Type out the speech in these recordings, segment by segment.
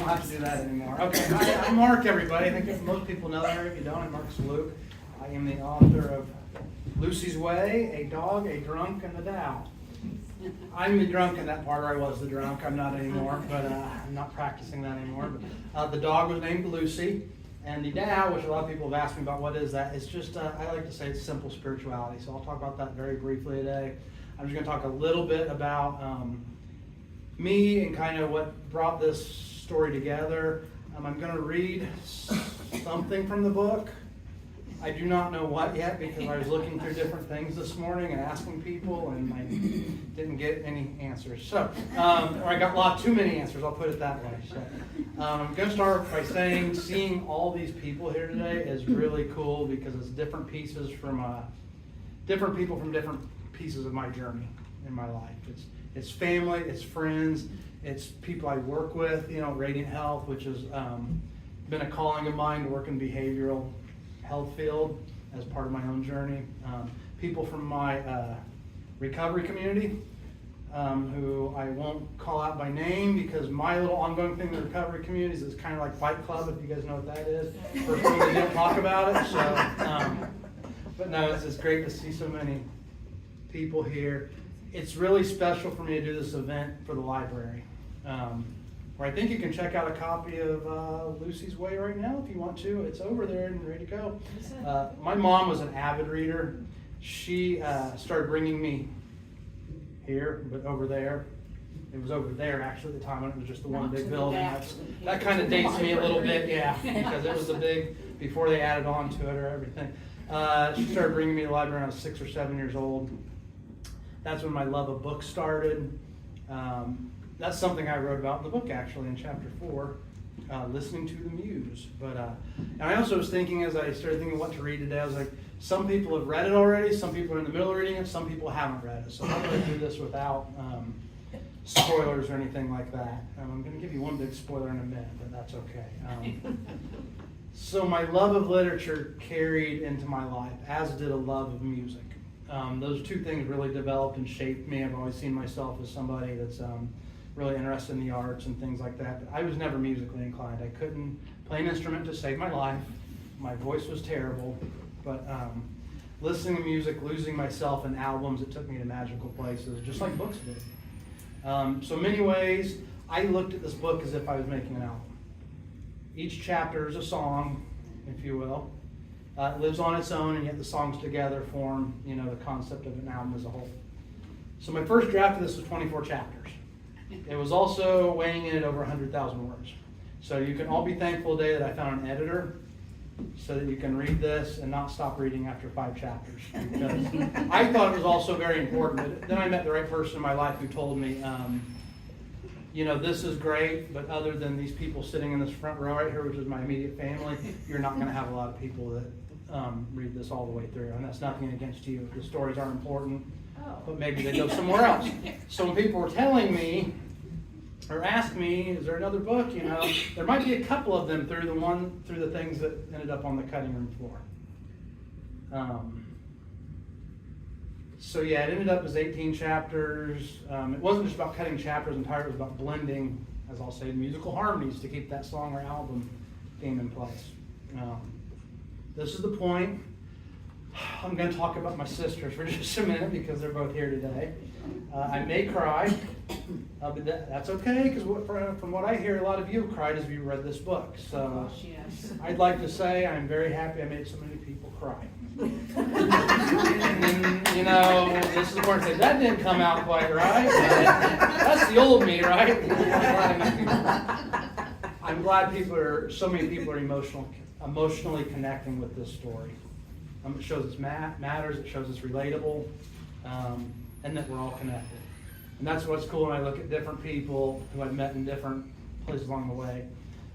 don't have to do that anymore. Okay, I'm Mark, everybody. I think most people know that. If you don't, I'm Mark Saluke. I am the author of Lucy's Way, A Dog, a Drunk, and the Tao. I'm the drunk in that part, or I was the drunk. I'm not anymore, but I'm not practicing that anymore. But, the dog was named Lucy, and the Tao, which a lot of people have asked me about, what is that? It's just, I like to say it's simple spirituality. So I'll talk about that very briefly today. I'm just going to talk a little bit about me and kind of what brought this story together. I'm going to read something from the book. I do not know what yet because I was looking through different things this morning and asking people, and I didn't get any answers. So, or I got too many answers, I'll put it that way. So, I'm going to start by saying seeing all these people here today is really cool because it's different pieces from different people from different pieces of my journey in my life. It's family, it's friends, it's people I work with, Radiant Health, which has been a calling of mine to work in behavioral health field as part of my own journey. People from my recovery community, who I won't call out by name because my little ongoing thing in the recovery communities is kind of like Fight Club, if you guys know what that is. For people that don't talk about it. So, but no, it's great to see so many people here. It's really special for me to do this event for the library. Where I think you can check out a copy of Lucy's Way right now if you want to. It's over there and ready to go. My mom was an avid reader. She started bringing me here, but over there. It was over there actually at the time when it was just the one big building. That kind of dates me a little bit, yeah, because it was the big, before they added on to it or everything. She started bringing me to the library when I was 6 or 7 years old. That's when my love of books started. That's something I wrote about in the book, actually, in chapter 4, listening to the muse. But and I also was thinking, as I started thinking what to read today, I was like, some people have read it already, some people are in the middle of reading it, some people haven't read it. So I'm going to do this without spoilers or anything like that. I'm going to give you one big spoiler in a minute, but that's okay. So my love of literature carried into my life, as did a love of music. Those two things really developed and shaped me. I've always seen myself as somebody that's really interested in the arts and things like that. But I was never musically inclined. I couldn't play an instrument to save my life. My voice was terrible. But listening to music, losing myself in albums, it took me to magical places, just like books did. So in many ways, I looked at this book as if I was making an album. Each chapter is a song, if you will. It lives on its own, and yet the songs together form, the concept of an album as a whole. So my first draft of this was 24 chapters. It was also weighing in at over 100,000 words. So you can all be thankful today that I found an editor so that you can read this and not stop reading after 5 chapters. Because I thought it was also very important. But then I met the right person in my life who told me, this is great, but other than these people sitting in this front row right here, which is my immediate family, you're not going to have a lot of people that read this all the way through. And that's nothing against you. The stories are important, but maybe they go somewhere else. So when people were telling me, or asked me, is there another book, there might be a couple of them through the things that ended up on the cutting room floor. So yeah, it ended up as 18 chapters. It wasn't just about cutting chapters entirely, it was about blending, as I'll say, musical harmonies to keep that song or album theme in place. This is the point. I'm going to talk about my sisters for just a minute because they're both here today. I may cry, but that's okay because from what I hear, a lot of you have cried as you read this book. So I'd like to say I'm very happy I made so many people cry. And, this is the part that that didn't come out quite right. That's the old me, right? I'm glad so many people are emotionally connecting with this story. It shows it's matters, it shows it's relatable, and that we're all connected. And that's what's cool when I look at different people who I've met in different places along the way.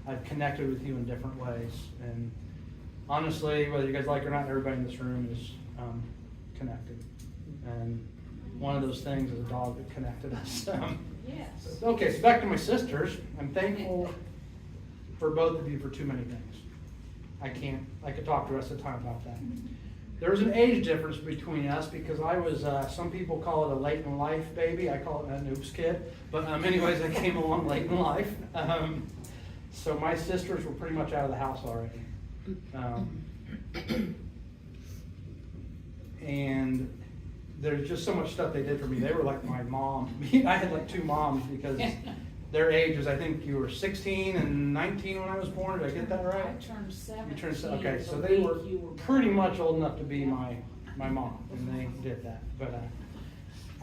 I've connected with you in different ways. And honestly, whether you guys like it or not, everybody in this room is connected. And one of those things is a dog that connected us. Yes. Okay, so back to my sisters. I'm thankful for both of you for too many things. I could talk the rest of the time about that. There was an age difference between us because I was, some people call it a late in life baby. I call it an oops kid. But anyways, I came along late in life. So my sisters were pretty much out of the house already. And there's just so much stuff they did for me. They were like my mom. I had like two moms because their ages, I think you were 16 and 19 when I was born. Did I get that right? I turned 17. You turned, okay, so they were pretty much old enough to be my mom, and they did that. But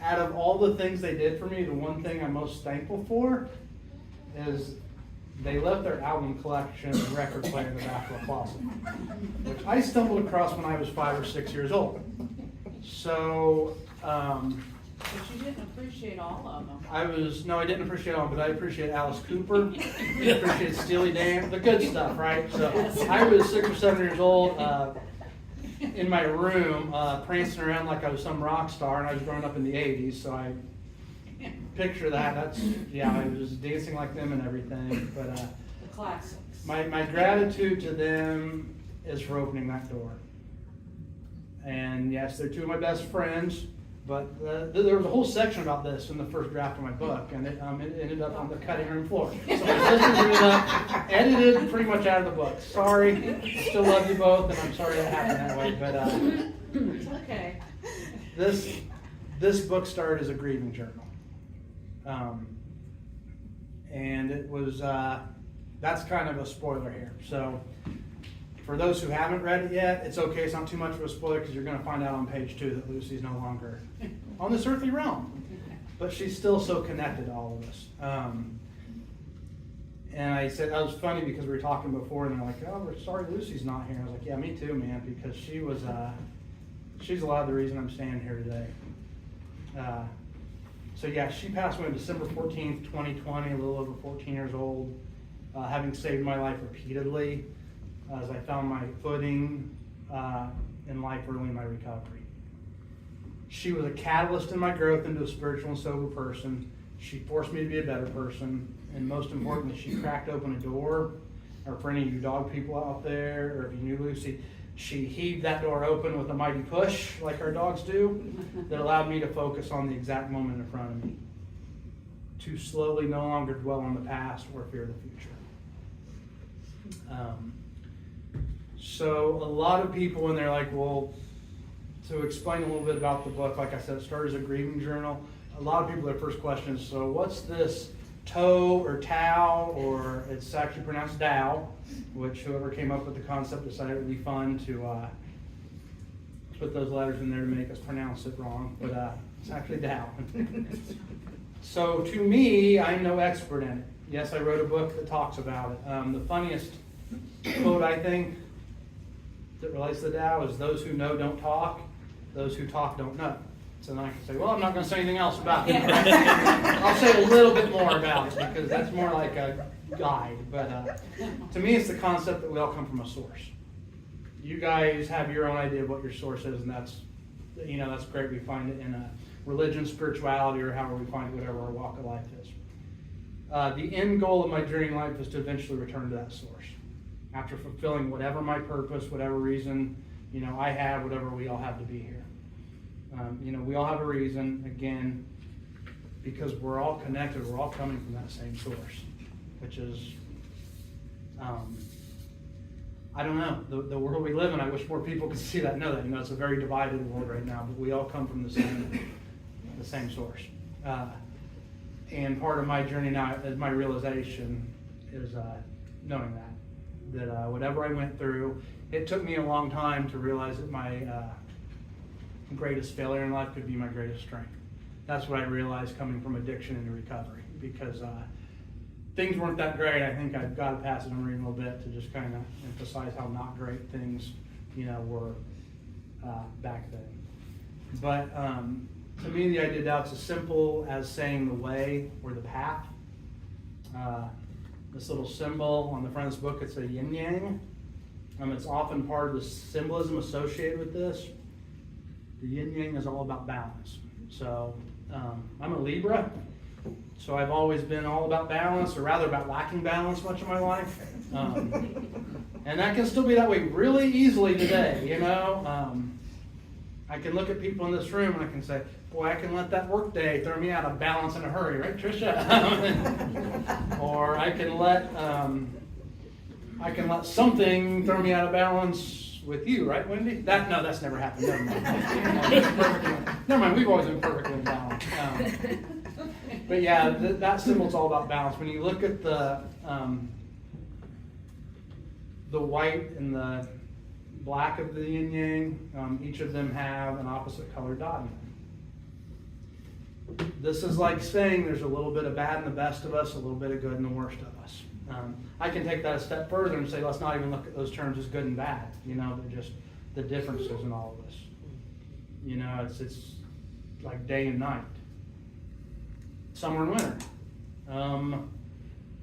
out of all the things they did for me, the one thing I'm most thankful for is they left their album collection and record player in the back of the closet, which I stumbled across when I was 5 or 6 years old. So, but you didn't appreciate all of them. I didn't appreciate all, but I appreciate Alice Cooper. I appreciate Steely Dan, the good stuff, right? So I was 6 or 7 years old in my room, prancing around like I was some rock star, and I was growing up in the 80s, so I picture that. I was dancing like them and everything. But the classics. My gratitude to them is for opening that door. And yes, they're two of my best friends. But there was a whole section about this in the first draft of my book, and it ended up on the cutting room floor. So my sisters ended up edited pretty much out of the book. Sorry, still love you both, and I'm sorry that happened that way. But it's okay. This book started as a grieving journal, and it was that's kind of a spoiler here. So for those who haven't read it yet, it's okay. It's not too much of a spoiler because you're going to find out on page 2 that Lucy's no longer on this earthly realm. But she's still so connected to all of us. And I said, that was funny because we were talking before and they're like, oh, we're sorry Lucy's not here. I was like, yeah, me too, man, because she's a lot of the reason I'm standing here today. So yeah, she passed away on December 14th, 2020, a little over 14 years old, having saved my life repeatedly. As I found my footing in life early in my recovery. She was a catalyst in my growth into a spiritual and sober person. She forced me to be a better person, and most importantly, she cracked open a door. Or for any of you dog people out there, or if you knew Lucy, she heaved that door open with a mighty push, like our dogs do, that allowed me to focus on the exact moment in front of me. To slowly no longer dwell on the past or fear the future. So a lot of people, when they're like, well, to explain a little bit about the book, like I said, it started as a grieving journal. A lot of people, their first question is, so what's this toe or Tao, or it's actually pronounced Dao, which whoever came up with the concept decided it would be fun to put those letters in there to make us pronounce it wrong, but it's actually Dao. So to me, I'm no expert in it. Yes, I wrote a book that talks about it. The funniest quote, I think, that relates to the Tao is those who know don't talk, those who talk don't know. So then I can say, well, I'm not going to say anything else about it. I'll say a little bit more about it because that's more like a guide. But to me, it's the concept that we all come from a source. You guys have your own idea of what your source is, and that's great. We find it in a religion, spirituality, or however we find it, whatever our walk of life is. The end goal of my journey in life is to eventually return to that source. After fulfilling whatever my purpose, whatever reason, I have, whatever we all have to be here. We all have a reason, again, because we're all connected, we're all coming from that same source, which is, I don't know, the world we live in, I wish more people could see that, know that. It's a very divided world right now, but we all come from the same source. And part of my journey now, my realization is knowing that whatever I went through, it took me a long time to realize that my greatest failure in life could be my greatest strength. That's what I realized coming from addiction into recovery, because things weren't that great. I think I've got to pass it on a little bit to just kind of emphasize how not great things, were back then. But to me, the idea now it's as simple as saying the way or the path. This little symbol on the front of this book, it's a yin yang. It's often part of the symbolism associated with this. The yin yang is all about balance. So I'm a Libra, so I've always been all about balance, or rather about lacking balance much of my life. And that can still be that way really easily today, I can look at people in this room and I can say, boy, I can let that work day throw me out of balance in a hurry, right, Tricia? Or I can let I can let something throw me out of balance with you, right, Wendy? No, that's never happened. Never mind. Never mind. We've always been perfectly in balance. But yeah, that symbol's all about balance. When you look at the white and the black of the yin yang, each of them have an opposite color dot in them. This is like saying there's a little bit of bad in the best of us, a little bit of good in the worst of us. I can take that a step further and say, let's not even look at those terms as good and bad. You know, they're just the differences in all of us. You know, it's like day and night, summer and winter,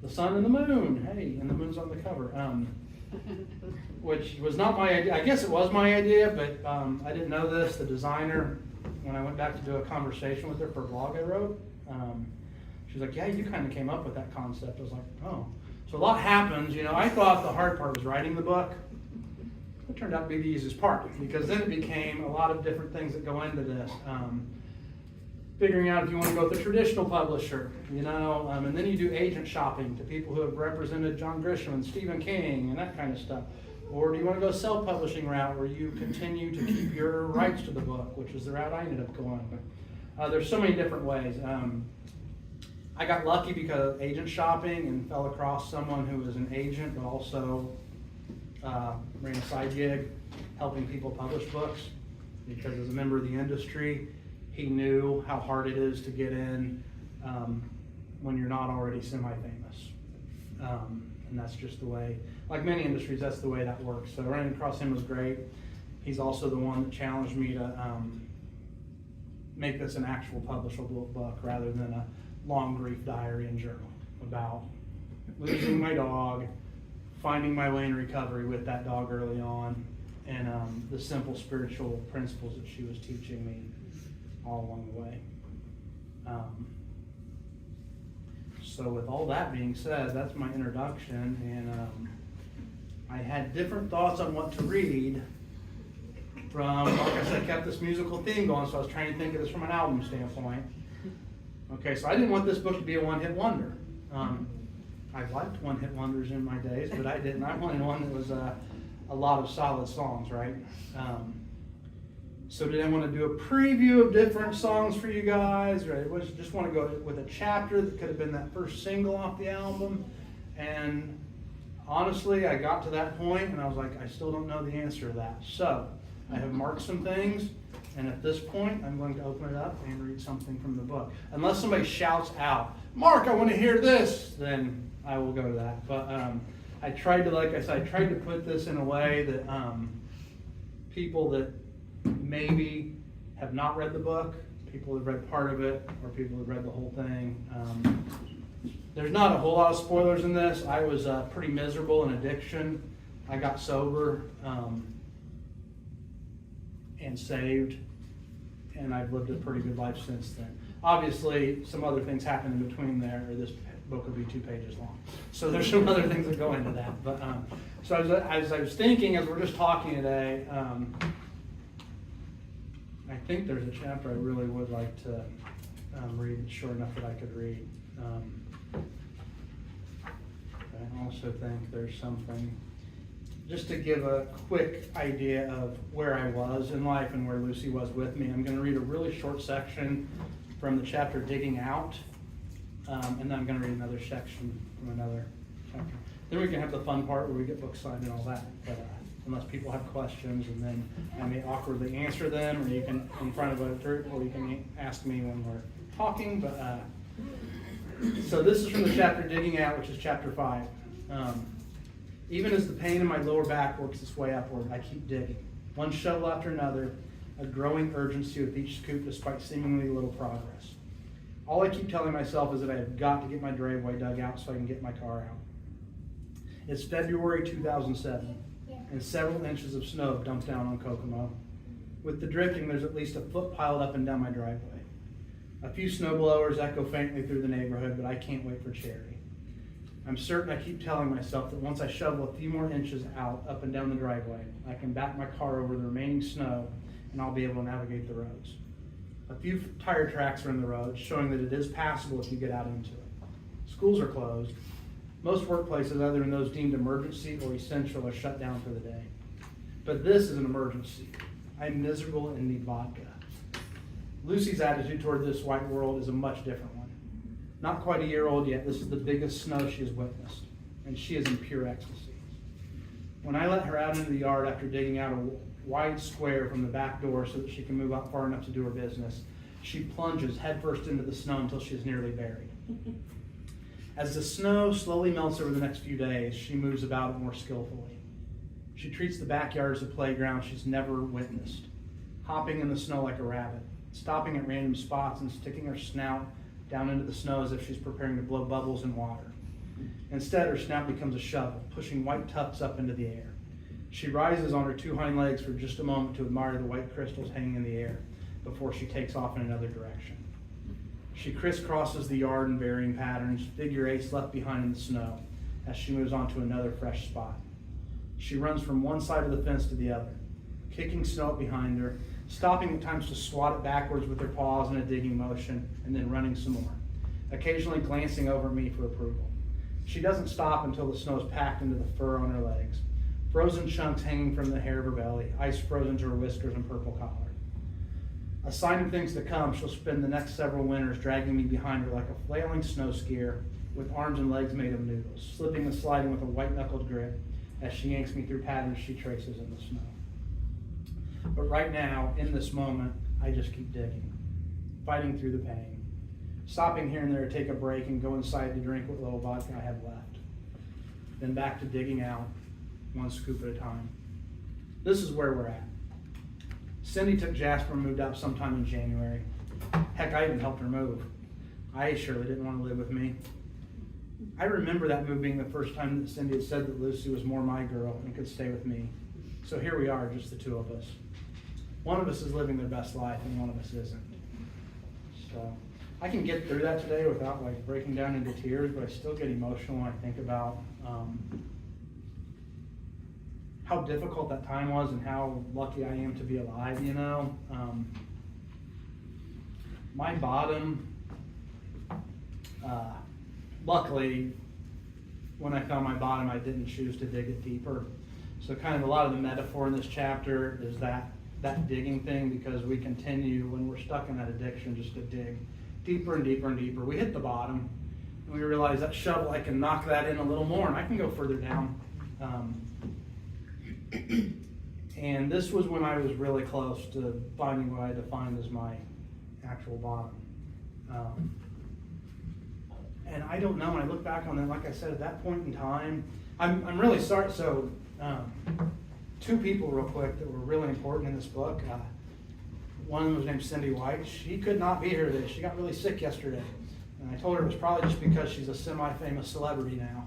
the sun and the moon. Hey, and the moon's on the cover. Which was not my idea. I guess it was my idea, but I didn't know this. The designer, when I went back to do a conversation with her for a blog I wrote, she was like, yeah, you kind of came up with that concept. I was like, oh. So a lot happens. You know, I thought the hard part was writing the book. It turned out to be the easiest part, because then it became a lot of different things that go into this. Figuring out if you want to go with a traditional publisher, you know, and then you do agent shopping to people who have represented John Grisham and Stephen King and that kind of stuff. Or do you want to go self-publishing route where you continue to keep your rights to the book, which is the route I ended up going. But there's so many different ways. I got lucky because of agent shopping and fell across someone who was an agent but also ran a side gig helping people publish books, because as a member of the industry, he knew how hard it is to get in when you're not already semi-famous. And that's just the way, like many industries, that's the way that works. So running across him was great. He's also the one that challenged me to make this an actual publishable book rather than a long grief diary and journal about losing my dog, finding my way in recovery with that dog early on, and the simple spiritual principles that she was teaching me all along the way. So with all that being said, that's my introduction, and I had different thoughts on what to read from, like I said, I kept this musical theme going, so I was trying to think of this from an album standpoint. Okay, so I didn't want this book to be a one-hit wonder. I've liked one-hit wonders in my days, but I didn't. I wanted one that was a lot of solid songs, right? So did I want to do a preview of different songs for you guys, or I just want to go with a chapter that could have been that first single off the album? And honestly, I got to that point and I was like, I still don't know the answer to that. So I have marked some things, and at this point, I'm going to open it up and read something from the book. Unless somebody shouts out, Mark, I want to hear this, then I will go to that. But I tried to, like I said, I tried to put this in a way that people that maybe have not read the book, people who have read part of it, or people who have read the whole thing. There's not a whole lot of spoilers in this. I was pretty miserable in addiction. I got sober and saved, and I've lived a pretty good life since then. Obviously, some other things happened in between there, or this book would be 2 pages long. So there's some other things that go into that. But so as I was thinking, as we're just talking today, I think there's a chapter I really would like to read. It's short enough that I could read. I also think there's something, just to give a quick idea of where I was in life and where Lucy was with me. I'm going to read a really short section from the chapter Digging Out, and then I'm going to read another section from another chapter. Then we can have the fun part where we get books signed and all that. But unless people have questions, and then I may awkwardly answer them, or you can, in front of a group, or you can ask me when we're talking. But so this is from the chapter Digging Out, which is chapter 5. Even as the pain in my lower back works its way upward, I keep digging. One shovel after another, a growing urgency with each scoop despite seemingly little progress. All I keep telling myself is that I have got to get my driveway dug out so I can get my car out. It's February 2007, and several inches of snow have dumped down on Kokomo. With the drifting, there's at least a foot piled up and down my driveway. A few snowblowers echo faintly through the neighborhood, but I can't wait for charity. I'm certain I keep telling myself that once I shovel a few more inches out, up and down the driveway, I can back my car over the remaining snow and I'll be able to navigate the roads. A few tire tracks are in the road, showing that it is passable if you get out into it. Schools are closed, Most workplaces, other than those deemed emergency or essential, are shut down for the day. But this is an emergency. I'm miserable and need vodka. Lucy's attitude toward this white world is a much different one. Not quite a year old yet, this is the biggest snow she has witnessed, and she is in pure ecstasy. When I let her out into the yard after digging out a wide square from the back door so that she can move out far enough to do her business, she plunges headfirst into the snow until she is nearly buried. As the snow slowly melts over the next few days, she moves about it more skillfully. She treats the backyard as a playground she's never witnessed, hopping in the snow like a rabbit, stopping at random spots and sticking her snout down into the snow as if she's preparing to blow bubbles in water. Instead, her snout becomes a shovel, pushing white tufts up into the air. She rises on her two hind legs for just a moment to admire the white crystals hanging in the air before she takes off in another direction. She crisscrosses the yard in varying patterns, figure eights left behind in the snow, as she moves on to another fresh spot. She runs from one side of the fence to the other, kicking snow up behind her, stopping at times to swat it backwards with her paws in a digging motion, and then running some more, occasionally glancing over at me for approval. She doesn't stop until the snow is packed into the fur on her legs, frozen chunks hanging from the hair of her belly, ice frozen to her whiskers and purple collar. A sign of things to come, she'll spend the next several winters dragging me behind her like a flailing snow skier with arms and legs made of noodles, slipping and sliding with a white-knuckled grip as she yanks me through patterns she traces in the snow. But right now, in this moment, I just keep digging, fighting through the pain, stopping here and there to take a break and go inside to drink what little vodka I have left. Then back to digging out, one scoop at a time. This is where we're at. Cindy took Jasper and moved out sometime in January. Heck, I even helped her move. I surely didn't want to live with me. I remember that move being the first time that Cindy had said that Lucy was more my girl and could stay with me. So here we are, just the two of us. One of us is living their best life and one of us isn't. So I can get through that today without like breaking down into tears, but I still get emotional when I think about how difficult that time was and how lucky I am to be alive, you know. My bottom, luckily, when I found my bottom, I didn't choose to dig it deeper. So kind of a lot of the metaphor in this chapter is that digging thing, because we continue when we're stuck in that addiction just to dig deeper and deeper and deeper. We hit the bottom and we realize that shovel, I can knock that in a little more and I can go further down. And this was when I was really close to finding what I defined as my actual bottom. And I don't know, when I look back on that, like I said, at that point in time, I'm really sorry. So two people real quick that were really important in this book. One of them was named Cindy White. She could not be here today. She got really sick yesterday. And I told her it was probably just because she's a semi-famous celebrity now.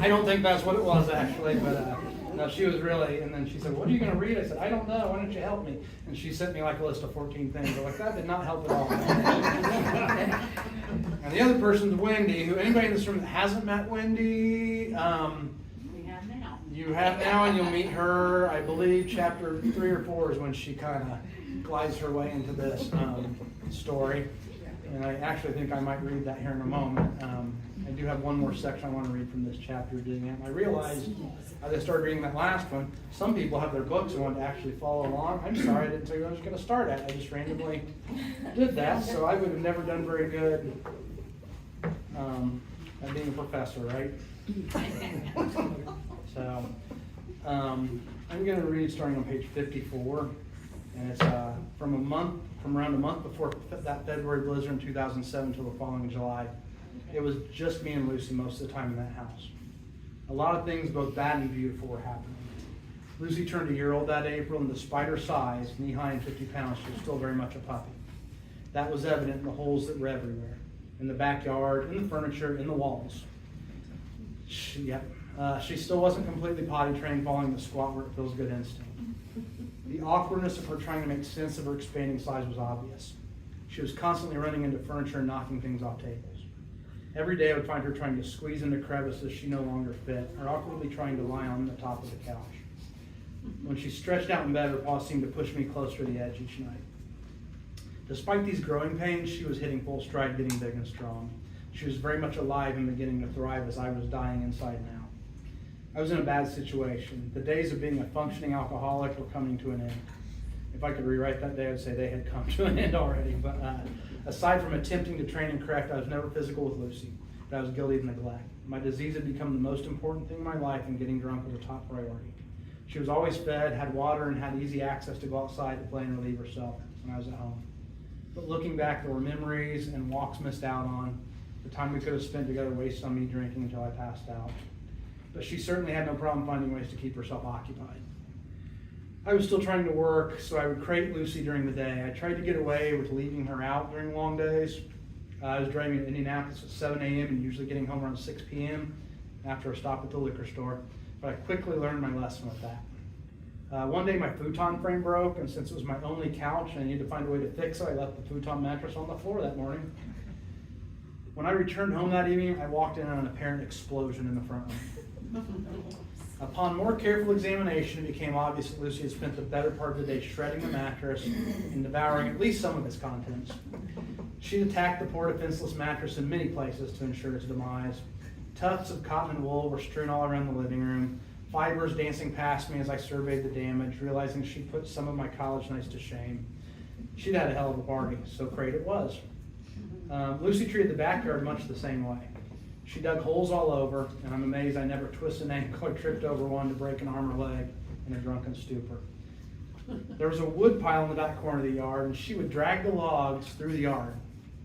I don't think that's what it was actually, but no, she was really, and then she said, what are you going to read? I said, I don't know, why don't you help me? And she sent me like a list of 14 things. But like, that did not help at all. And the other person's Wendy, who anybody in this room that hasn't met Wendy, We have now. you have now, and you'll meet her, I believe, chapter 3 or 4 is when she kind of glides her way into this story. And I actually think I might read that here in a moment. I do have one more section I want to read from this chapter. And I realized as I started reading that last one, some people have their books and want to actually follow along. I'm sorry, I didn't tell you what I was going to start at. I just randomly did that, so I would have never done very good at being a professor, right? So I'm going to read starting on page 54, and it's from around a month before that February blizzard in 2007 until the following July. It was just me and Lucy most of the time in that house. A lot of things, both bad and beautiful, were happening. Lucy turned a year old that April, and despite her size, knee-high and 50 pounds, she was still very much a puppy. That was evident in the holes that were everywhere, in the backyard, in the furniture, in the walls. She still wasn't completely potty trained, following the squat where it feels good instinct. The awkwardness of her trying to make sense of her expanding size was obvious. She was constantly running into furniture and knocking things off tables. Every day I would find her trying to squeeze into crevices she no longer fit, or awkwardly trying to lie on the top of the couch. When she stretched out in bed, her paws seemed to push me closer to the edge each night. Despite these growing pains, she was hitting full stride, getting big and strong. She was very much alive and beginning to thrive as I was dying inside and out. I was in a bad situation. The days of being a functioning alcoholic were coming to an end. If I could rewrite that day, I'd say they had come to an end already. But aside from attempting to train and correct, I was never physical with Lucy, but I was guilty of neglect. My disease had become the most important thing in my life, and getting drunk was a top priority. She was always fed, had water, and had easy access to go outside to play and relieve herself when I was at home. But looking back, there were memories and walks missed out on, the time we could have spent together wasted on me drinking until I passed out. But she certainly had no problem finding ways to keep herself occupied. I was still trying to work, so I would crate Lucy during the day. I tried to get away with leaving her out during long days. I was driving to Indianapolis at 7 a.m. and usually getting home around 6 p.m. after a stop at the liquor store, but I quickly learned my lesson with that. One day my futon frame broke, and since it was my only couch and I needed to find a way to fix it, I left the futon mattress on the floor that morning. When I returned home that evening, I walked in on an apparent explosion in the front room. Upon more careful examination, it became obvious that Lucy had spent the better part of the day shredding the mattress and devouring at least some of its contents. She attacked the poor defenseless mattress in many places to ensure its demise. Tufts of cotton and wool were strewn all around the living room, fibers dancing past me as I surveyed the damage, realizing she put some of my college nights to shame. She'd had a hell of a party, so great it was. Lucy treated the backyard much the same way. She dug holes all over, and I'm amazed I never twisted an ankle or tripped over one to break an arm or leg in a drunken stupor. There was a wood pile in the back corner of the yard, and she would drag the logs through the yard,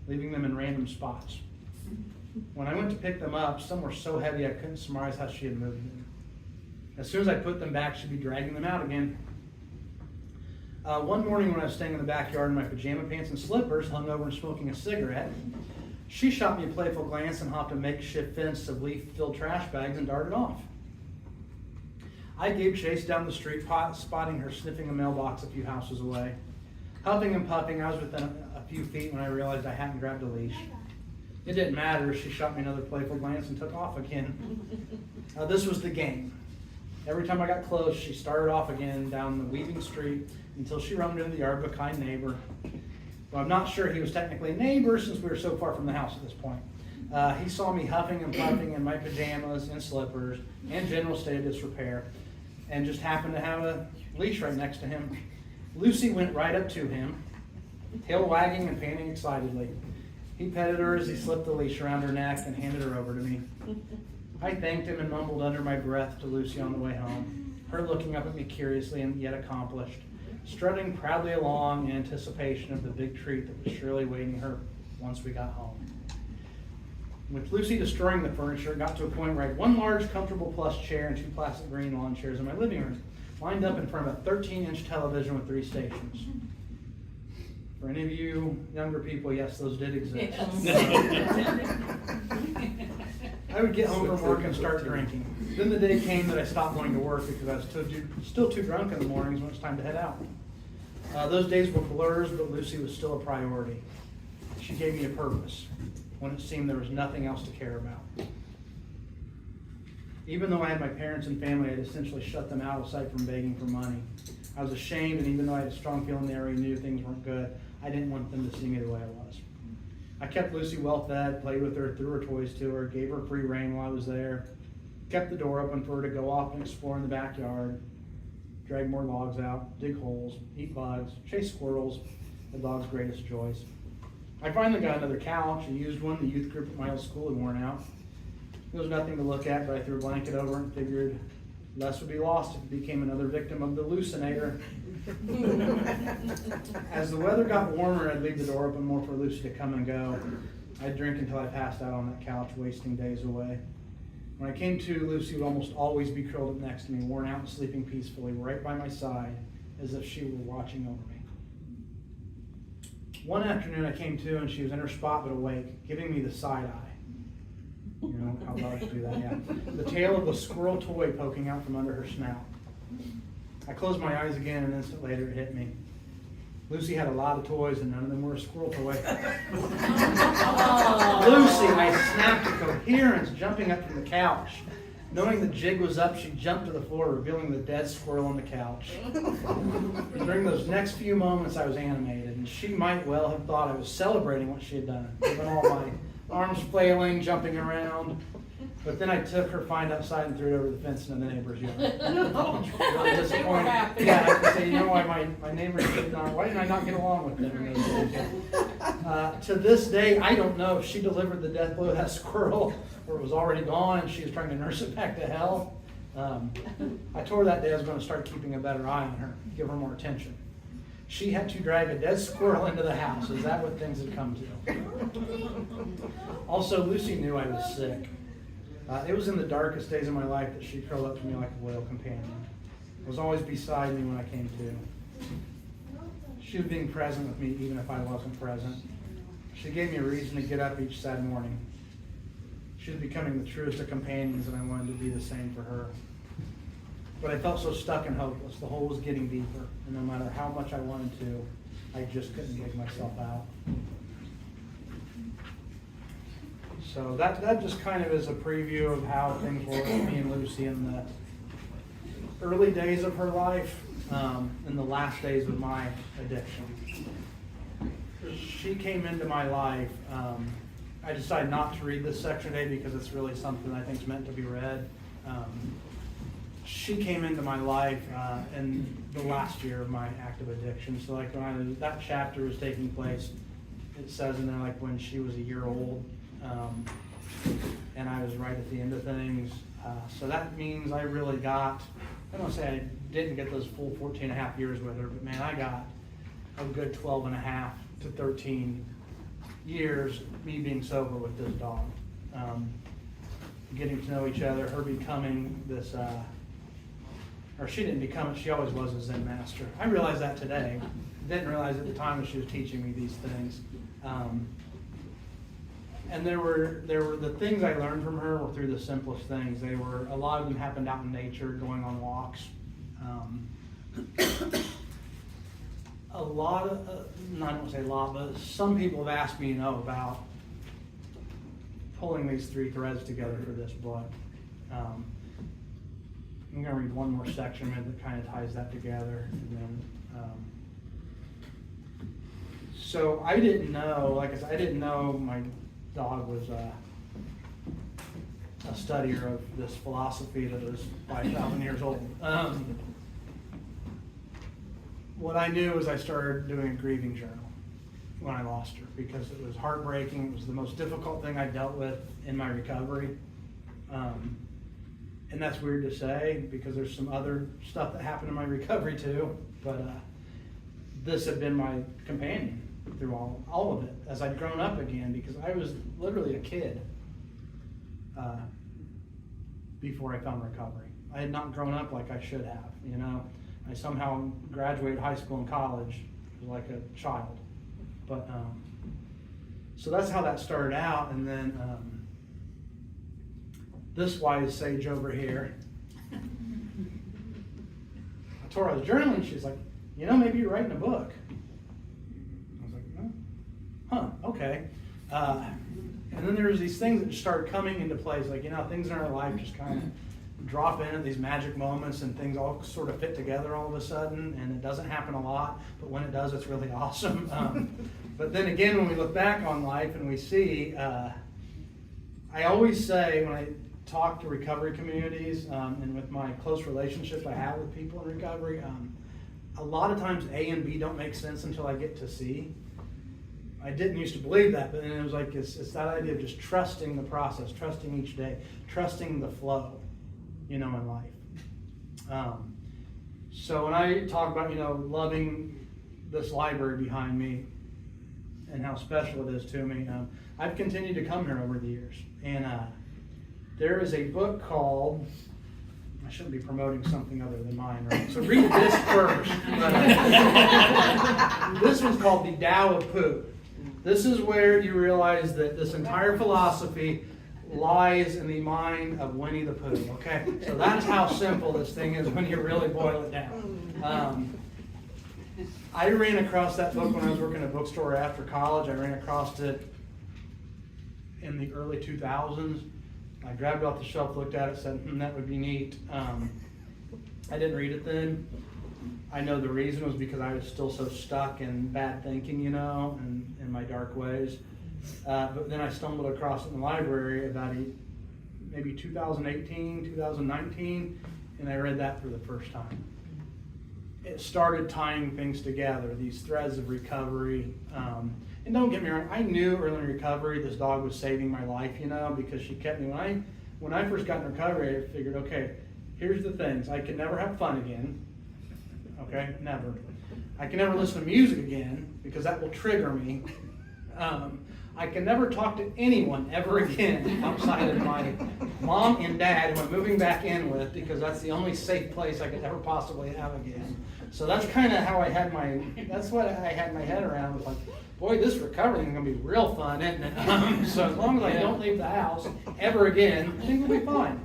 leaving them in random spots. When I went to pick them up, some were so heavy I couldn't surmise how she had moved them. As soon as I put them back, she'd be dragging them out again. One morning when I was staying in the backyard in my pajama pants and slippers, hungover and smoking a cigarette, she shot me a playful glance and hopped a makeshift fence of leaf-filled trash bags and darted off. I gave chase down the street, spotting her sniffing a mailbox a few houses away. Huffing and puffing, I was within a few feet when I realized I hadn't grabbed a leash. It didn't matter. She shot me another playful glance and took off again. This was the game. Every time I got close, she started off again down the weaving street until she roamed into the yard of a kind neighbor. Well, I'm not sure he was technically a neighbor since we were so far from the house at this point. He saw me huffing and puffing in my pajamas and slippers in general state of disrepair and just happened to have a leash right next to him. Lucy went right up to him, tail wagging and panting excitedly. He petted her as he slipped the leash around her neck and handed her over to me. I thanked him and mumbled under my breath to Lucy on the way home, her looking up at me curiously and yet accomplished, strutting proudly along in anticipation of the big treat that was surely waiting her once we got home. With Lucy destroying the furniture, it got to a point where I had one large, comfortable plush chair and two plastic green lawn chairs in my living room, lined up in front of a 13-inch television with 3 stations. For any of you younger people, yes, those did exist. Yes. I would get home from work and start drinking. Then the day came that I stopped going to work because I was still too drunk in the mornings when it was time to head out. Those days were blurs, but Lucy was still a priority. She gave me a purpose when it seemed there was nothing else to care about. Even though I had my parents and family, I had essentially shut them out aside from begging for money. I was ashamed, and even though I had a strong feeling they already knew things weren't good, I didn't want them to see me the way I was. I kept Lucy well fed, played with her, threw her toys to her, gave her free rein while I was there, kept the door open for her to go off and explore in the backyard, drag more logs out, dig holes, eat bugs, chase squirrels, the dog's greatest joys. I finally got another couch, a used one the youth group at my old school had worn out. There was nothing to look at, but I threw a blanket over it and figured less would be lost if it became another victim of the hallucinator. As the weather got warmer, I'd leave the door open more for Lucy to come and go. I'd drink until I passed out on that couch, wasting days away. When I came to, Lucy would almost always be curled up next to me, worn out and sleeping peacefully, right by my side, as if she were watching over me. One afternoon I came to, and she was in her spot but awake, giving me the side eye. You know how dogs do that, yeah. The tail of a squirrel toy poking out from under her snout. I closed my eyes again, and an instant later it hit me. Lucy had a lot of toys, and none of them were a squirrel toy. Lucy, I snapped to coherence, jumping up from the couch. Knowing the jig was up, she jumped to the floor, revealing the dead squirrel on the couch. During those next few moments, I was animated, and she might well have thought I was celebrating what she had done, given all my arms flailing, jumping around. But then I took her find outside and threw it over the fence in the neighbor's yard. Really disappointed. happy. Yeah, I have to say, you know why my neighbors did not, why didn't I not get along with them in those days? To this day, I don't know if she delivered the death blow to that squirrel or it was already gone and she was trying to nurse it back to health. I told her that day I was going to start keeping a better eye on her, give her more attention. She had to drag a dead squirrel into the house. Is that what things had come to? Also, Lucy knew I was sick. It was in the darkest days of my life that she curled up to me like a loyal companion. Was always beside me when I came to. She was being present with me even if I wasn't present. She gave me a reason to get up each sad morning. She was becoming the truest of companions, and I wanted to be the same for her. But I felt so stuck and hopeless. The hole was getting deeper, and no matter how much I wanted to, I just couldn't dig myself out. So that just kind of is a preview of how things were with me and Lucy in the early days of her life, and the last days of my addiction. She came into my life. I decided not to read this section today because it's really something I think is meant to be read. She came into my life in the last year of my active addiction. So like when that chapter was taking place, it says in there like when she was a year old, and I was right at the end of things. So that means I really got, I don't say I didn't get those full 14 and a half years with her, but man, I got a good 12 and a half to 13 years me being sober with this dog. Getting to know each other, her becoming this, or she didn't become it, she always was a Zen master. I realized that today. Didn't realize at the time that she was teaching me these things. And there were the things I learned from her were through the simplest things. A lot of them happened out in nature, going on walks. A lot of, I don't say a lot, but some people have asked me, about pulling these three threads together for this book. I'm going to read one more section that kind of ties that together. And then, so I didn't know, like I said, I didn't know my dog was a studier of this philosophy that was 5,000 years old. What I knew was I started doing a grieving journal when I lost her because it was heartbreaking. It was the most difficult thing I dealt with in my recovery. And that's weird to say because there's some other stuff that happened in my recovery too. But this had been my companion through all of it as I'd grown up again because I was literally a kid before I found recovery. I had not grown up like I should have, I somehow graduated high school and college like a child. But so that's how that started out. And then this wise sage over here, I told her I was journaling. She's like, maybe you're writing a book. I was like, no. Huh, okay. And then there was these things that just started coming into place. Like, things in our life just kind of drop in at these magic moments and things all sort of fit together all of a sudden. And it doesn't happen a lot, but when it does, it's really awesome. But then again, when we look back on life and we see, I always say when I talk to recovery communities and with my close relationships I have with people in recovery, a lot of times A and B don't make sense until I get to C. I didn't used to believe that, but then it was like it's that idea of just trusting the process, trusting each day, trusting the flow, in life. So when I talk about, loving this library behind me and how special it is to me, I've continued to come here over the years. And there is a book called, I shouldn't be promoting something other than mine, right? So read this first. This one's called The Tao of Pooh. This is where you realize that this entire philosophy lies in the mind of Winnie the Pooh, okay? So that's how simple this thing is when you really boil it down. I ran across that book when I was working at a bookstore after college. I ran across it in the early 2000s. I grabbed it off the shelf, looked at it, said, that would be neat. I didn't read it then. I know the reason was because I was still so stuck in bad thinking, and in my dark ways. But then I stumbled across it in the library about maybe 2018, 2019, and I read that for the first time. It started tying things together, these threads of recovery. And don't get me wrong, I knew early in recovery this dog was saving my life, because she kept me. When I first got in recovery, I figured, okay, here's the things. I can never have fun again. Okay, never. I can never listen to music again because that will trigger me. I can never talk to anyone ever again outside of my mom and dad who I'm moving back in with, because that's the only safe place I could ever possibly have again. So that's kind of how that's what I had my head around. Was like, boy, this recovery is going to be real fun, isn't it? So as long as I don't leave the house ever again, I think we'll be fine.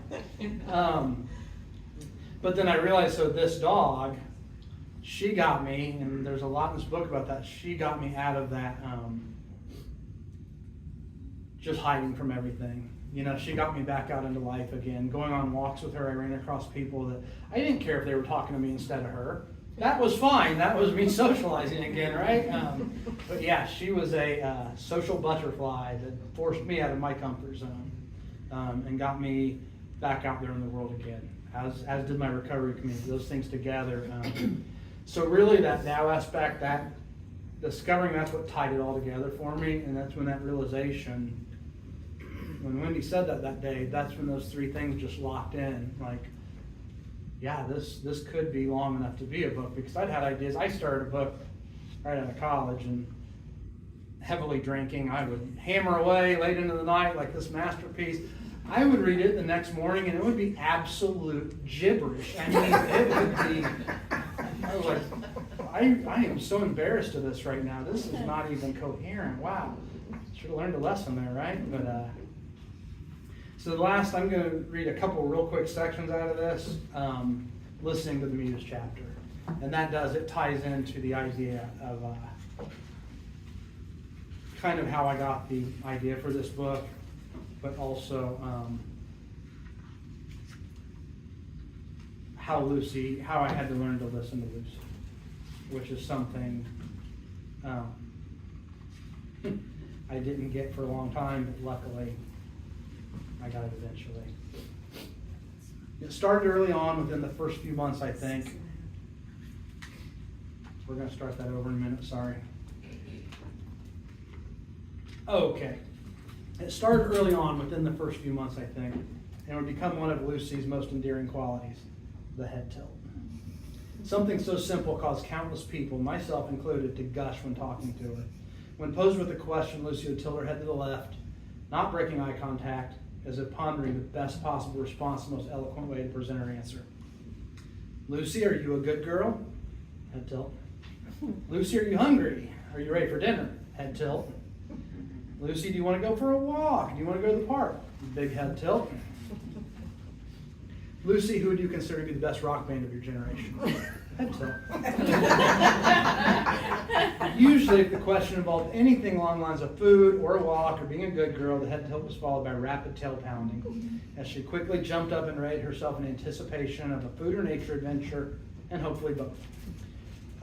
But then I realized, so this dog, she got me, and there's a lot in this book about that, she got me out of that just hiding from everything. She got me back out into life again. Going on walks with her, I ran across people that I didn't care if they were talking to me instead of her. That was fine. That was me socializing again, right? But yeah, she was a social butterfly that forced me out of my comfort zone and got me back out there in the world again, as did my recovery community. Those things together. So really that Tao aspect, that discovering, that's what tied it all together for me. And that's when that realization, when Wendy said that day, that's when those three things just locked in. Like, yeah, this could be long enough to be a book, because I'd had ideas. I started a book right out of college and heavily drinking. I would hammer away late into the night like this masterpiece. I would read it the next morning and it would be absolute gibberish. I mean, it would be, I was like, I am so embarrassed of this right now. This is not even coherent. Wow. Should have learned a lesson there, right? But so the last, I'm going to read a couple real quick sections out of this, listening to the Muse chapter. And it ties into the idea of kind of how I got the idea for this book, but also how I had to learn to listen to Lucy, which is something I didn't get for a long time, but luckily I got it eventually. It started early on, within the first few months, I think. We're going to start that over in a minute, sorry. Okay. It started early on, within the first few months, I think, and would become one of Lucy's most endearing qualities, the head tilt. Something so simple caused countless people, myself included, to gush when talking to her. When posed with a question, Lucy would tilt her head to the left, not breaking eye contact, as if pondering the best possible response, the most eloquent way to present her answer. Lucy, are you a good girl? Head tilt. Lucy, are you hungry? Are you ready for dinner? Head tilt. Lucy, do you want to go for a walk? Do you want to go to the park? Big head tilt. Lucy, who would you consider to be the best rock band of your generation? Head tilt. Usually, if the question involved anything along the lines of food or a walk or being a good girl, the head tilt was followed by rapid tail pounding, as she quickly jumped up and arrayed herself in anticipation of a food or nature adventure, and hopefully both.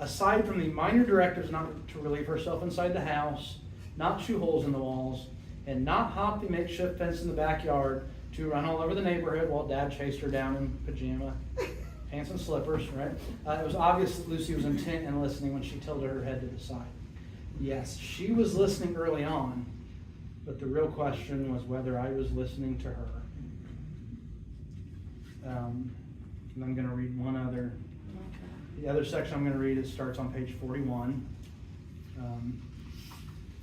Aside from the minor directives not to relieve herself inside the house, not chew holes in the walls, and not hop the makeshift fence in the backyard to run all over the neighborhood while Dad chased her down in pajama pants and slippers, right? It was obvious that Lucy was intent and listening when she tilted her head to the side. Yes, she was listening early on, but the real question was whether I was listening to her. And I'm going to read one other. The other section I'm going to read, it starts on page 41.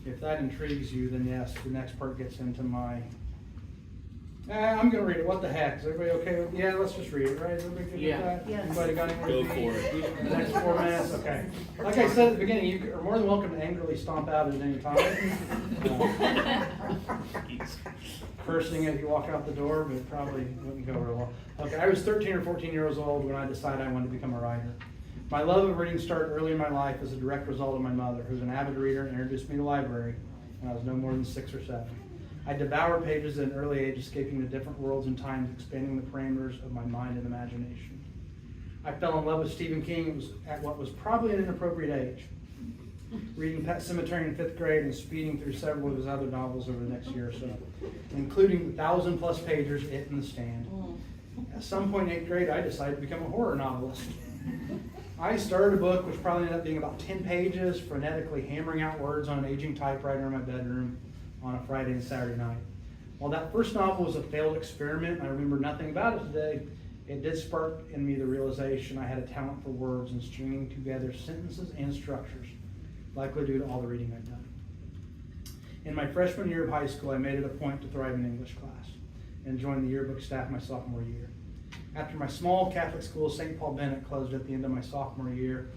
If that intrigues you, then yes, the next part gets into my... I'm going to read it. What the heck? Is everybody okay with it? Yeah, let's just read it, right? Is everybody good with that? Yes. Anybody got anywhere Go to be? for it. The next 4 minutes? Okay. Like I said at the beginning, you are more than welcome to angrily stomp out at any time. Cursing as you walk out the door, but it probably wouldn't go real well. Okay, I was 13 or 14 years old when I decided I wanted to become a writer. My love of reading started early in my life as a direct result of my mother, who was an avid reader and introduced me to the library when I was no more than 6 or 7. I devoured pages at an early age, escaping to different worlds and times, expanding the parameters of my mind and imagination. I fell in love with Stephen King at what was probably an inappropriate age. reading Pet Sematary in 5th grade and speeding through several of his other novels over the next year or so, including the 1,000+ pages, It and the Stand. At some point in 8th grade, I decided to become a horror novelist. I started a book which probably ended up being about 10 pages, frenetically hammering out words on an aging typewriter in my bedroom on a Friday and Saturday night. While that first novel was a failed experiment, and I remember nothing about it today, it did spark in me the realization I had a talent for words and stringing together sentences and structures, likely due to all the reading I'd done. In my freshman year of high school, I made it a point to thrive in English class and joined the yearbook staff my sophomore year. After my small Catholic school, St. Paul Bennett, closed at the end of my sophomore year,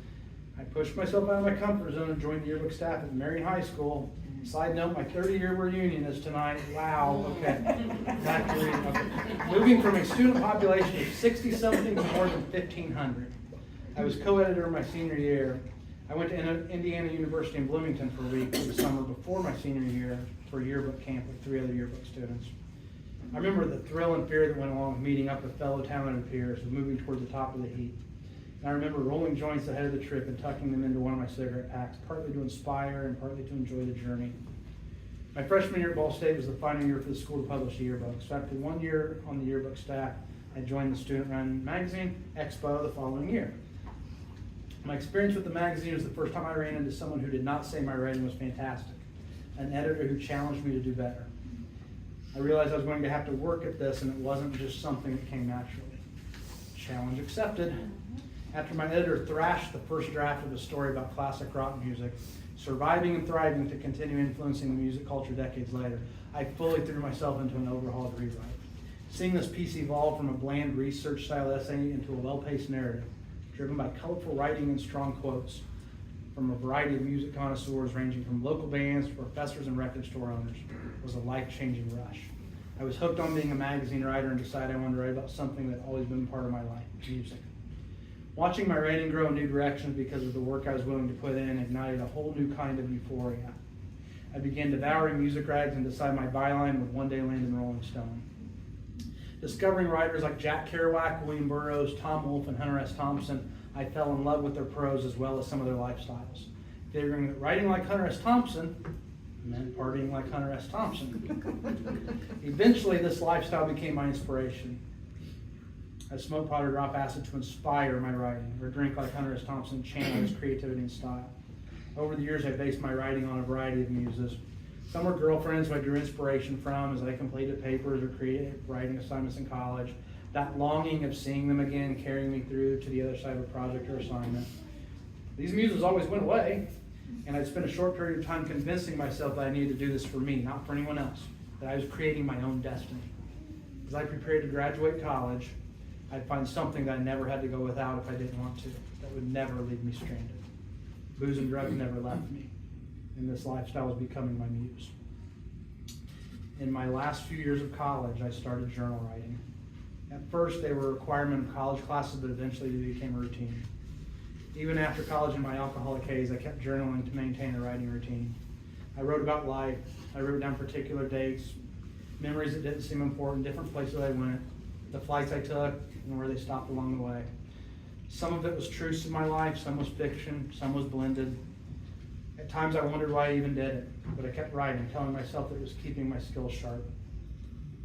I pushed myself out of my comfort zone and joined the yearbook staff at Marion High School. Side note, my 30-year reunion is tonight. Wow, okay. Back to reading. Okay. Moving from a student population of 60-something to more than 1,500. I was co-editor my senior year. I went to Indiana University in Bloomington for a week for the summer before my senior year for a yearbook camp with 3 other yearbook students. I remember the thrill and fear that went along with meeting up with fellow talented peers and moving toward the top of the heap. And I remember rolling joints ahead of the trip and tucking them into one of my cigarette packs, partly to inspire and partly to enjoy the journey. My freshman year at Ball State was the final year for the school to publish a yearbook. So after 1 year on the yearbook staff, I joined the student-run magazine, Expo, the following year. My experience with the magazine was the first time I ran into someone who did not say my writing was fantastic, an editor who challenged me to do better. I realized I was going to have to work at this, and it wasn't just something that came naturally. Challenge accepted. After my editor thrashed the first draft of a story about classic rock music, surviving and thriving to continue influencing the music culture decades later, I fully threw myself into an overhauled rewrite. Seeing this piece evolve from a bland research-style essay into a well-paced narrative, driven by colorful writing and strong quotes from a variety of music connoisseurs ranging from local bands to professors and record store owners, was a life-changing rush. I was hooked on being a magazine writer and decided I wanted to write about something that had always been part of my life, music. Watching my writing grow in new directions because of the work I was willing to put in ignited a whole new kind of euphoria. I began devouring music rags and decided my byline would one day land in Rolling Stone. Discovering writers like Jack Kerouac, William Burroughs, Tom Wolfe, and Hunter S. Thompson, I fell in love with their prose as well as some of their lifestyles. Figuring that writing like Hunter S. Thompson meant partying like Hunter S. Thompson. Eventually, this lifestyle became my inspiration. I smoke pot or drop acid to inspire my writing, or drink like Hunter S. Thompson, channel his creativity and style. Over the years, I based my writing on a variety of muses. Some were girlfriends who I drew inspiration from as I completed papers or creative writing assignments in college. That longing of seeing them again carrying me through to the other side of a project or assignment. These muses always went away, and I'd spent a short period of time convincing myself that I needed to do this for me, not for anyone else, that I was creating my own destiny. As I prepared to graduate college, I'd find something that I never had to go without if I didn't want to, that would never leave me stranded. Booze and drugs never left me, and this lifestyle was becoming my muse. In my last few years of college, I started journal writing. At first, they were a requirement of college classes, but eventually they became a routine. Even after college and my alcoholic haze, I kept journaling to maintain a writing routine. I wrote about life. I wrote down particular dates, memories that didn't seem important, different places I went, the flights I took, and where they stopped along the way. Some of it was truths of my life, some was fiction, some was blended. At times I wondered why I even did it, but I kept writing, telling myself that it was keeping my skills sharp.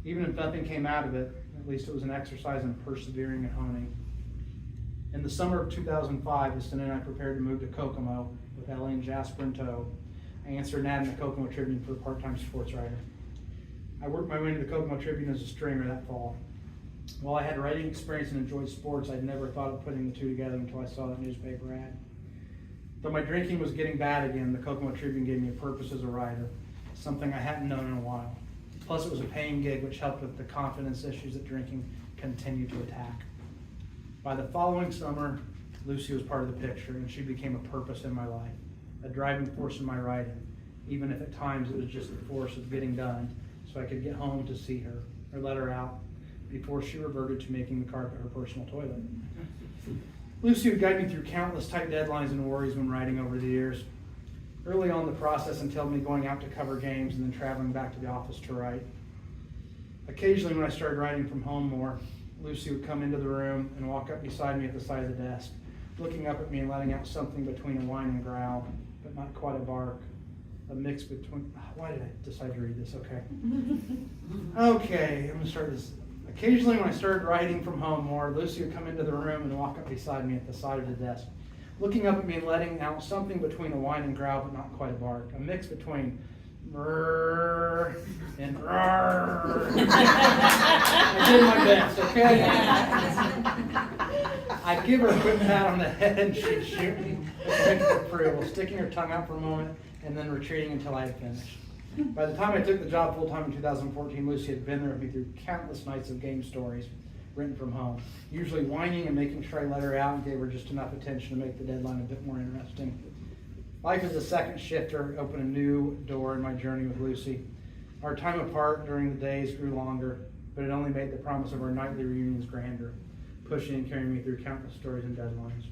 Even if nothing came out of it, at least it was an exercise in persevering and honing. In the summer of 2005, Justin and I prepared to move to Kokomo with Ellie and Jasper in tow. I answered an ad in the Kokomo Tribune for a part-time sports writer. I worked my way into the Kokomo Tribune as a stringer that fall. While I had writing experience and enjoyed sports, I'd never thought of putting the two together until I saw that newspaper ad. Though my drinking was getting bad again, the Kokomo Tribune gave me a purpose as a writer, something I hadn't known in a while. Plus, it was a paying gig, which helped with the confidence issues that drinking continued to attack. By the following summer, Lucy was part of the picture, and she became a purpose in my life, a driving force in my writing, even if at times it was just the force of getting done so I could get home to see her or let her out before she reverted to making the carpet her personal toilet. Lucy would guide me through countless tight deadlines and worries when writing over the years. Early on in the process, until me going out to cover games and then traveling back to the office to write. Occasionally, when I started writing from home more, Lucy would come into the room and walk up beside me at the side of the desk, looking up at me and letting out something between a whine and growl, but but not quite a bark. A mix between, why did I decide to read this? Okay. Okay, I'm gonna start this. Occasionally when I started writing from home more, Lucy would come into the room and walk up beside me at the side of the desk, looking up at me and letting out something between a whine and growl, but not quite a bark. A mix between brrr and rrr. I did my best, okay? I'd give her a quick pat on the head and she'd shoot me with approval, sticking her tongue out for a moment and then retreating until I had finished. By the time I took the job full-time in 2014, Lucy had been there with me through countless nights of game stories written from home, usually whining and making sure I let her out and gave her just enough attention to make the deadline a bit more interesting. Life as a second shifter opened a new door in my journey with Lucy. Our time apart during the days grew longer, but it only made the promise of our nightly reunions grander, pushing and carrying me through countless stories and deadlines.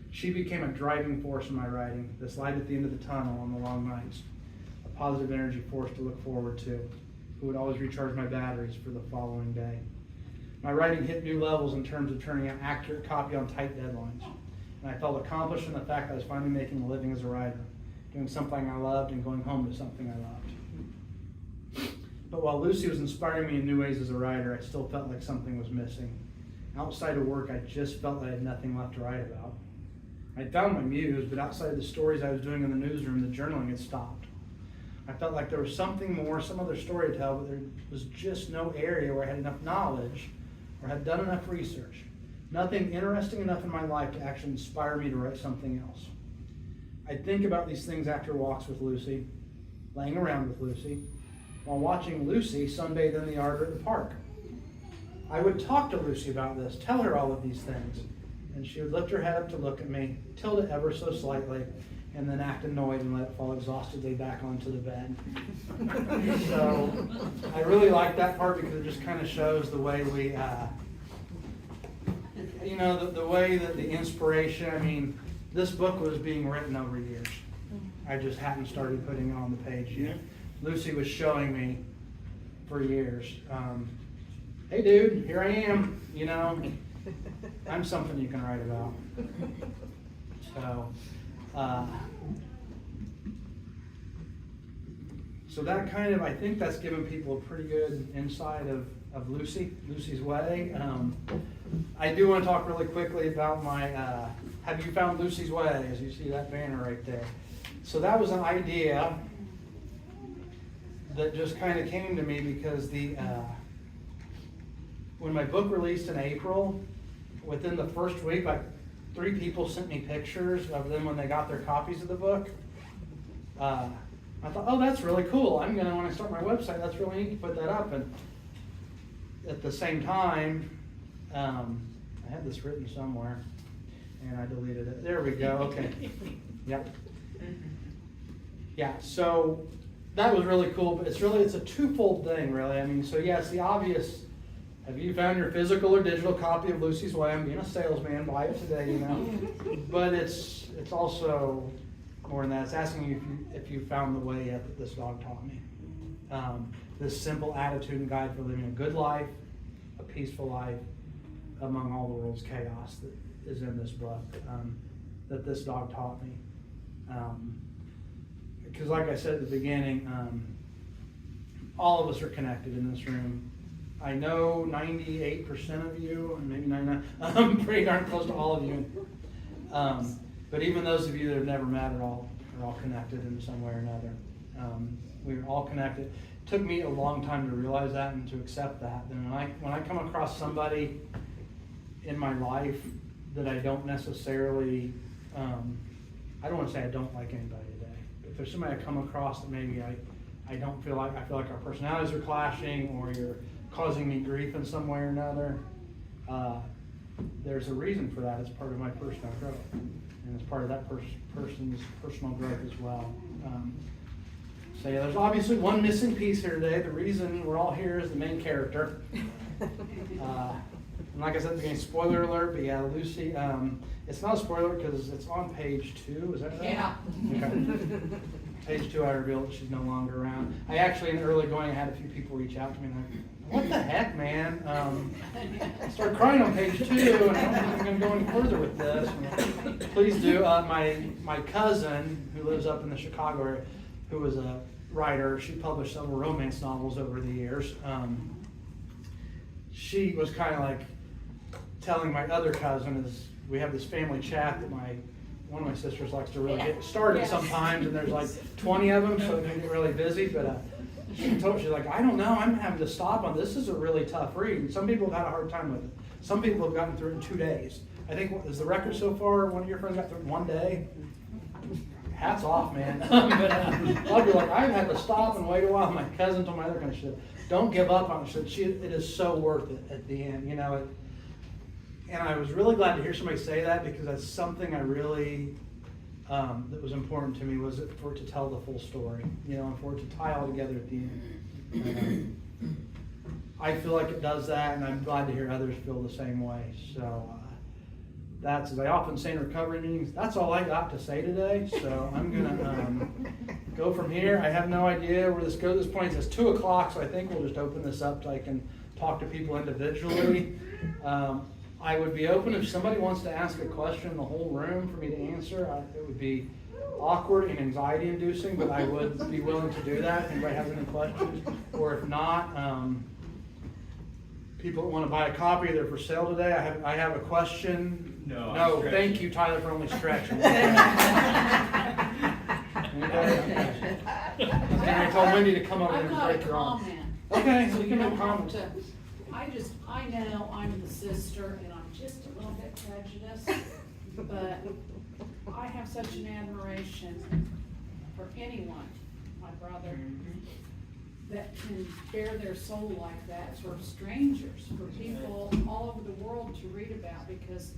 She became a driving force in my writing, this light at the end of the tunnel on the long nights, a positive energy force to look forward to, who would always recharge my batteries for the following day. My writing hit new levels in terms of turning out accurate copy on tight deadlines, and I felt accomplished in the fact that I was finally making a living as a writer, doing something I loved and going home to something I loved. But while Lucy was inspiring me in new ways as a writer, I still felt like something was missing. Outside of work, I just felt that I had nothing left to write about. I found my muse, but outside of the stories I was doing in the newsroom, the journaling had stopped. I felt like there was something more, some other story to tell, but there was just no area where I had enough knowledge or had done enough research. Nothing interesting enough in my life to actually inspire me to write something else. I think about these things after walks with Lucy, laying around with Lucy, while watching Lucy sunbathe in the arbor at the park. I would talk to Lucy about this, tell her all of these things, and she would lift her head up to look at me, tilt it ever so slightly, and then act annoyed and let it fall exhaustedly back onto the bed. So I really like that part because it just kind of shows the way we, the way that the inspiration, I mean, this book was being written over years. I just hadn't started putting it on the page yet. Lucy was showing me for years, hey dude, here I am, I'm something you can write about. So that kind of, I think that's given people a pretty good insight of Lucy's Way. I do want to talk really quickly about my, Have You Found Lucy's Way, as you see that banner right there. So that was an idea that just kind of came to me because when my book released in April, within the first week, like 3 people sent me pictures of them when they got their copies of the book. I thought, oh, that's really cool. When I start my website, that's really neat to put that up. And at the same time, I had this written somewhere, and I deleted it. There we go. Okay. Yep. Yeah. So that was really cool, but it's a twofold thing, really. I mean, so yes, the obvious. Have you found your physical or digital copy of Lucy's Way? I'm being a salesman. Buy it today, But it's also more than that. It's asking you if you found the way yet that this dog taught me. This simple attitude and guide for living a good life, a peaceful life, among all the world's chaos that is in this book, that this dog taught me. Because like I said at the beginning, all of us are connected in this room. I know 98% of you, and maybe 99%, I'm pretty darn close to all of you. But even those of you that have never met are all connected in some way or another. We're all connected. It took me a long time to realize that and to accept that. And when I come across somebody in my life that I don't necessarily, I don't want to say I don't like anybody today, but if there's somebody I come across that maybe I feel like our personalities are clashing, or you're causing me grief in some way or another, there's a reason for that. It's part of my personal growth, and it's part of that person's personal growth as well. So yeah, there's obviously one missing piece here today. The reason we're all here is the main character. And like I said at the beginning, spoiler alert, but yeah, Lucy, it's not a spoiler because it's on page 2, is that right? Yeah. Okay. Page 2, I revealed that she's no longer around. I actually, in the early going, I had a few people reach out to me like, what the heck, man? I started crying on page 2, and I don't think I'm going to go any further with this. And please do. My cousin, who lives up in the Chicago area, who was a writer, she published several romance novels over the years. She was kind of like telling my other cousin, is we have this family chat that one of my sisters likes to really get started sometimes, and there's like 20 of them, so it can get really busy. But she's like, I don't know, I'm having to stop on this. Is a really tough read. Some people have had a hard time with it. Some people have gotten through it in 2 days. I think, is the record so far, one of your friends got through it in 1 day? Hats off, man. But I'll be like, I've had to stop and wait a while. My cousin told my other kind of shit, don't give up on it. She said, it is so worth it at the end, you know. And I was really glad to hear somebody say that, because that's something I really, that was important to me, was for it to tell the full story, you know, and for it to tie all together at the end. I feel like it does that, and I'm glad to hear others feel the same way. So that's, as I often say in recovery meetings, that's all I got to say today. So I'm going to go from here. I have no idea where this goes. This point says 2 o'clock, so I think we'll just open this up so I can talk to people individually. I would be open if somebody wants to ask a question in the whole room for me to answer. It would be awkward and anxiety-inducing, but I would be willing to do that if anybody has any questions. Or if not, people that want to buy a copy, they're for sale today. I have a question. No, thank you, Tyler, for only stretching. I told Wendy to come over I've and got a break your arm. comment. Okay, So we you can don't have have comments. to, I know I'm the sister and I'm just a little bit prejudiced, but I have such an admiration for anyone, my brother, that can bare their soul like that for strangers, for people all over the world to read about, because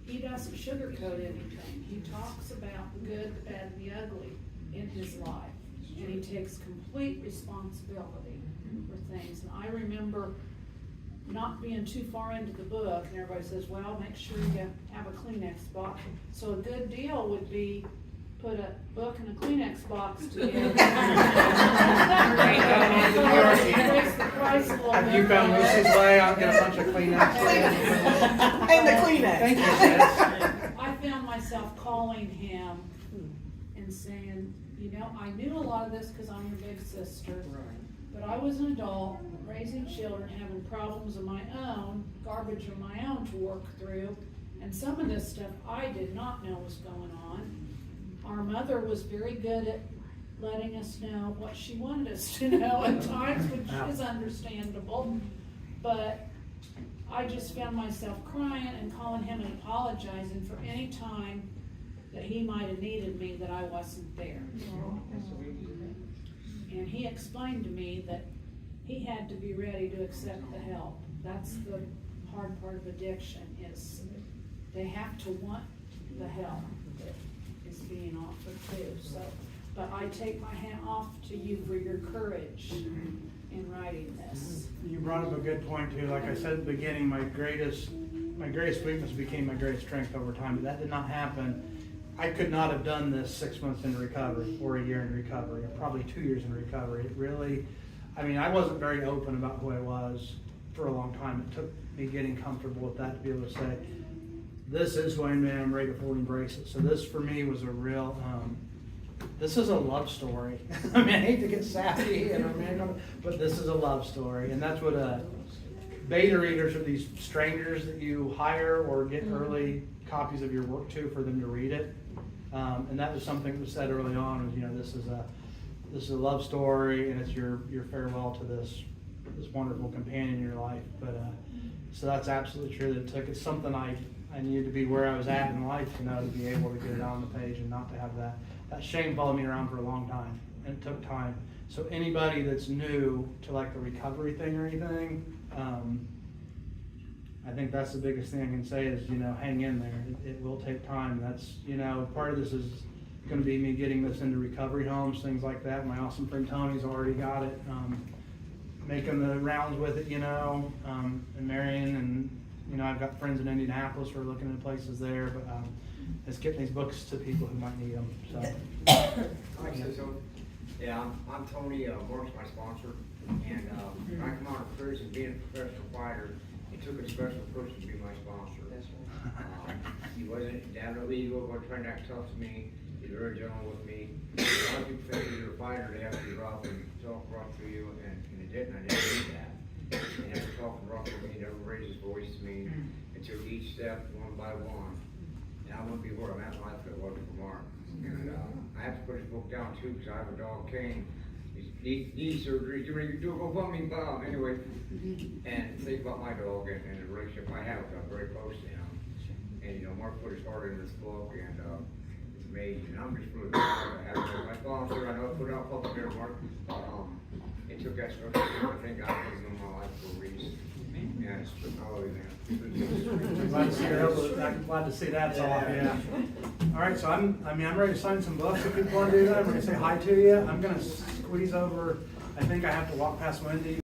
he doesn't sugarcoat anything. He talks about the good, the bad, and the ugly in his life, and he takes complete responsibility for things. And I remember not being too far into the book, and everybody says, well, make sure you have a Kleenex box. So a good deal would be put a book and a Kleenex box together. Raise the price a little Have you bit. found Lucy's way? I'll get a bunch of Kleenex. And the Kleenex. Thank you, sis. I found myself calling him and saying, you know, I knew a lot of this because I'm your big sister, but I was an adult, raising children, having problems of my own, garbage of my own to work through, and some of this stuff I did not know was going on. Our mother was very good at letting us know what she wanted us to know at times, which is understandable, but I just found myself crying and calling him and apologizing for any time that he might have needed me that I wasn't there. And he explained to me that he had to be ready to accept the help. That's the hard part of addiction, is they have to want the help that is being offered too. So, but I take my hat off to you for your courage in writing this. You brought up a good point too. Like I said at the beginning, my greatest weakness became my greatest strength over time, but that did not happen. I could not have done this 6 months into recovery, or a year in recovery, or probably 2 years in recovery. It really, I mean, I wasn't very open about who I was for a long time. It took me getting comfortable with that to be able to say, this is who I am, I'm ready to fully embrace it. So this for me was a real, this is a love story. I mean, I hate to get sappy and romantic, but this is a love story. And that's what beta readers are, these strangers that you hire or get early copies of your work to for them to read it. And that was something that was said early on, was, you know, this is a love story, and it's your farewell to this wonderful companion in your life. But so that's absolutely true. That it's something I needed to be where I was at in life, you know, to be able to get it on the page and not to have that shame follow me around for a long time. And it took time. So anybody that's new to like the recovery thing or anything, I think that's the biggest thing I can say is, you know, hang in there. It will take time. That's, you know, part of this is going to be me getting this into recovery homes, things like that. My awesome friend Tony's already got it, making the rounds with it, you know, and Marion and You know, I've got friends in Indianapolis who are looking into places there, but it's getting these books to people who might need them, so. Yeah, I'm Tony, Mark's my sponsor, and when I come out of prison, being a professional fighter, it took a special person to be my sponsor. He wasn't down to legal, wasn't trying to act tough to me, he was very gentle with me. A lot of people think that you're a fighter, they have to be rough and talk rough to you, and it didn't, I didn't do that. He never talked rough to me, he never raised his voice to me, and took each step one by one. And I wouldn't be where I'm at in life if it wasn't for Mark. And I have to put his book down too, because I have a dog, Kane. He's knee surgery, do a GoFundMe bomb anyway. And think about my dog and the relationship I have, I'm very close to him. And you know, Mark put his heart into this book, and it's amazing. And I'm just really proud to have him as my sponsor. I know I put it out public there, Mark. It took that special time. I think God put him in my life for a reason. Yeah, I love you, man. Glad to see that's off, yeah. All right, so I'm ready to sign some books. If people want to do that, I'm going to say hi to you. I'm going to squeeze over. I think I have to walk past Wendy